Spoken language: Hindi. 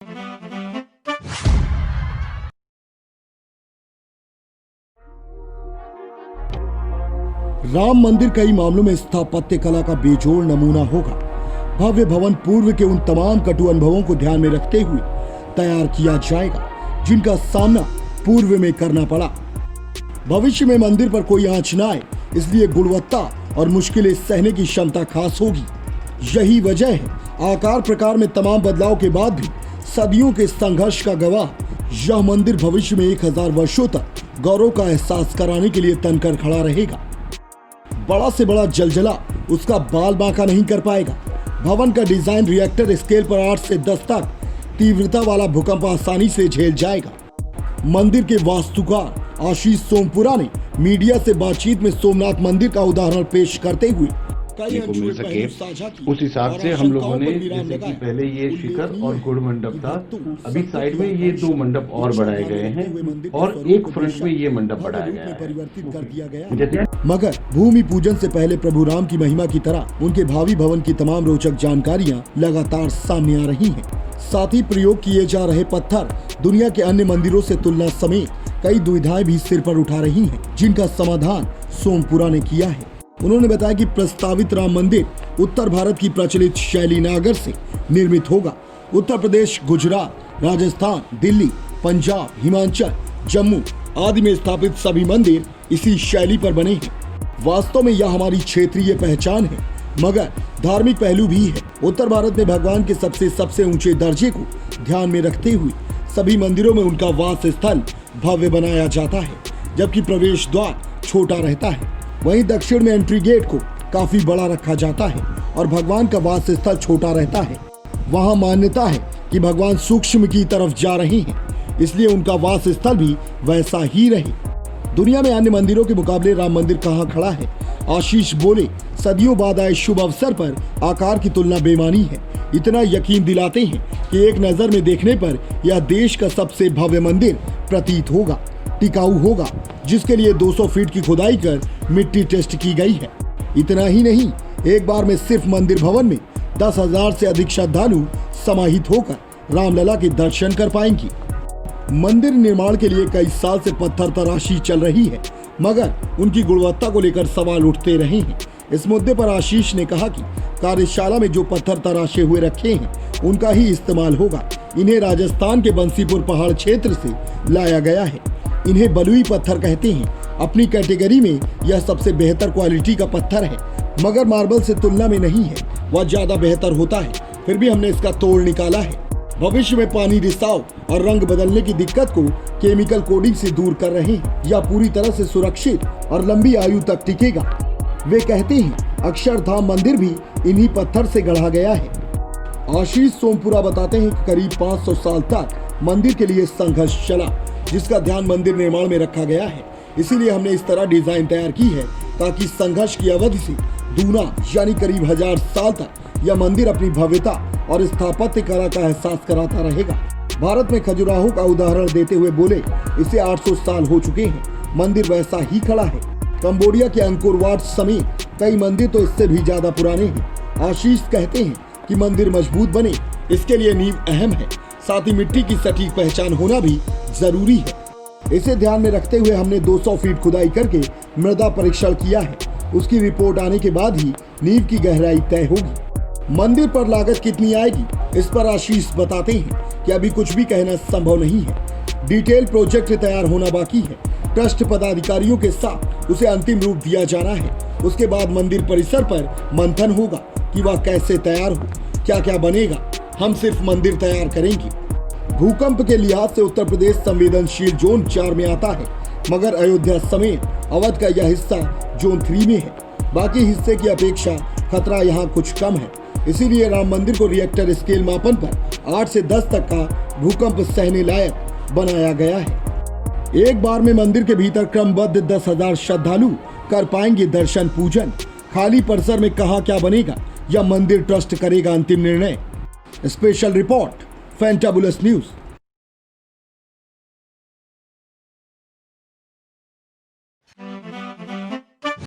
राम मंदिर कई मामलों में स्थापत्य कला का बेजोड़ नमूना होगा। भव्य भवन पूर्व के उन तमाम कटु अनुभवों को ध्यान में रखते हुए तैयार किया जाएगा जिनका सामना पूर्व में करना पड़ा। भविष्य में मंदिर पर कोई आंच न आए, इसलिए गुणवत्ता और मुश्किलें सहने की क्षमता खास होगी। यही वजह है आकार प्रकार में तमाम बदलाव के बाद भी सदियों के संघर्ष का गवाह यह मंदिर भविष्य में 1000 वर्षों तक गौरव का एहसास कराने के लिए तनकर खड़ा रहेगा। बड़ा से बड़ा जलजला उसका बाल बांका नहीं कर पाएगा। भवन का डिजाइन रिएक्टर स्केल पर 8 से 10 तक तीव्रता वाला भूकंप आसानी से झेल जाएगा। मंदिर के वास्तुकार आशीष सोमपुरा ने मीडिया से बातचीत में सोमनाथ मंदिर का उदाहरण पेश करते हुए को मिल सके उस हिसाब से हम लोगों ने, जैसे कि पहले ये शिखर और गुड़ मंडप था, अभी साइड में ये 2 मंडप और बढ़ाए गए हैं और एक फ्रंट में ये मंडप बढ़ाया गया है। परिवर्तित कर दिया गया। मगर भूमि पूजन से पहले प्रभु राम की महिमा की तरह उनके भावी भवन की तमाम रोचक जानकारियां लगातार सामने आ रही हैं। साथ ही प्रयोग किए जा रहे पत्थर दुनिया के अन्य मंदिरों से तुलना समेत कई दुविधाएं भी सिर पर उठा रही हैं, जिनका समाधान सोमपुरा ने किया है। उन्होंने बताया कि प्रस्तावित राम मंदिर उत्तर भारत की प्रचलित शैली नागर से निर्मित होगा। उत्तर प्रदेश, गुजरात, राजस्थान, दिल्ली, पंजाब, हिमाचल, जम्मू आदि में स्थापित सभी मंदिर इसी शैली पर बने हैं। वास्तव में यह हमारी क्षेत्रीय पहचान है, मगर धार्मिक पहलू भी है। उत्तर भारत में भगवान के सबसे ऊंचे दर्जे को ध्यान में रखते हुए सभी मंदिरों में उनका वास स्थल भव्य बनाया जाता है, जबकि प्रवेश द्वार छोटा रहता है। वहीं दक्षिण में एंट्री गेट को काफी बड़ा रखा जाता है और भगवान का वास स्थल छोटा रहता है। वहां मान्यता है कि भगवान सूक्ष्म की तरफ जा रहे हैं, इसलिए उनका वास स्थल भी वैसा ही रहे। दुनिया में अन्य मंदिरों के मुकाबले राम मंदिर कहां खड़ा है? आशीष बोले, सदियों बाद आए शुभ अवसर पर आकार की तुलना बेमानी है। इतना यकीन दिलाते हैं कि एक नजर में देखने पर यह देश का सबसे भव्य मंदिर प्रतीत होगा, टिकाऊ होगा, जिसके लिए 200 फीट की खुदाई कर मिट्टी टेस्ट की गई है। इतना ही नहीं, एक बार में सिर्फ मंदिर भवन में 10,000 से अधिक श्रद्धालु समाहित होकर रामलला के दर्शन कर पाएंगे। मंदिर निर्माण के लिए कई साल से पत्थर तराशी चल रही है, मगर उनकी गुणवत्ता को लेकर सवाल उठते रहे हैं। इस मुद्दे पर आशीष ने कहा कि कार्यशाला में जो पत्थर तराशे हुए रखे हैं उनका ही इस्तेमाल होगा। इन्हें राजस्थान के बंसीपुर पहाड़ क्षेत्र से लाया गया है। इन्हें बलुई पत्थर कहते हैं। अपनी कैटेगरी में यह सबसे बेहतर क्वालिटी का पत्थर है, मगर मार्बल से तुलना में नहीं है, वह ज्यादा बेहतर होता है। फिर भी हमने इसका तोड़ निकाला है। भविष्य में पानी रिसाव और रंग बदलने की दिक्कत को केमिकल कोडिंग से दूर कर रहे हैं। यह पूरी तरह से सुरक्षित और लंबी आयु तक टिकेगा। वे कहते हैं अक्षरधाम मंदिर भी इन्हीं पत्थर से गढ़ा गया है। आशीष सोमपुरा बताते हैं कि करीब 500 साल तक मंदिर के लिए संघर्ष चला, जिसका ध्यान मंदिर निर्माण में रखा गया है। इसीलिए हमने इस तरह डिजाइन तैयार की है ताकि संघर्ष की अवधि से दूना यानी करीब 1000 साल तक यह मंदिर अपनी भव्यता और स्थापत्य कला का एहसास कराता रहेगा। भारत में खजुराहो का उदाहरण देते हुए बोले, इसे 800 साल हो चुके हैं, मंदिर वैसा ही खड़ा है। कंबोडिया के अंकोर वाट समेत कई मंदिर तो इससे भी ज्यादा पुराने हैं। आशीष कहते हैं कि मंदिर मजबूत बने, इसके लिए नींव अहम है, साथ ही मिट्टी की सटीक पहचान होना भी जरूरी है। इसे ध्यान में रखते हुए हमने 200 फीट खुदाई करके मृदा परीक्षण किया है। उसकी रिपोर्ट आने के बाद ही नींव की गहराई तय होगी। मंदिर पर लागत कितनी आएगी, इस पर आशीष बताते हैं कि अभी कुछ भी कहना संभव नहीं है। डिटेल प्रोजेक्ट तैयार होना बाकी है। ट्रस्ट पदाधिकारियों के साथ उसे अंतिम रूप दिया जाना है। उसके बाद मंदिर परिसर पर मंथन होगा कि वह कैसे तैयार हो, क्या क्या बनेगा। हम सिर्फ मंदिर तैयार करेंगे। भूकंप के लिहाज से उत्तर प्रदेश संवेदनशील जोन 4 में आता है, मगर अयोध्या समेत अवध का यह हिस्सा जोन 3 में है। बाकी हिस्से की अपेक्षा खतरा यहाँ कुछ कम है। इसीलिए राम मंदिर को रिएक्टर स्केल मापन पर 8 से 10 तक का भूकंप सहने लायक बनाया गया है। एक बार में मंदिर के भीतर क्रमबद्ध 10,000 श्रद्धालु कर पाएंगे दर्शन पूजन। खाली परिसर में कहाँ क्या बनेगा, यह मंदिर ट्रस्ट करेगा अंतिम निर्णय। Special report, fantabulous news.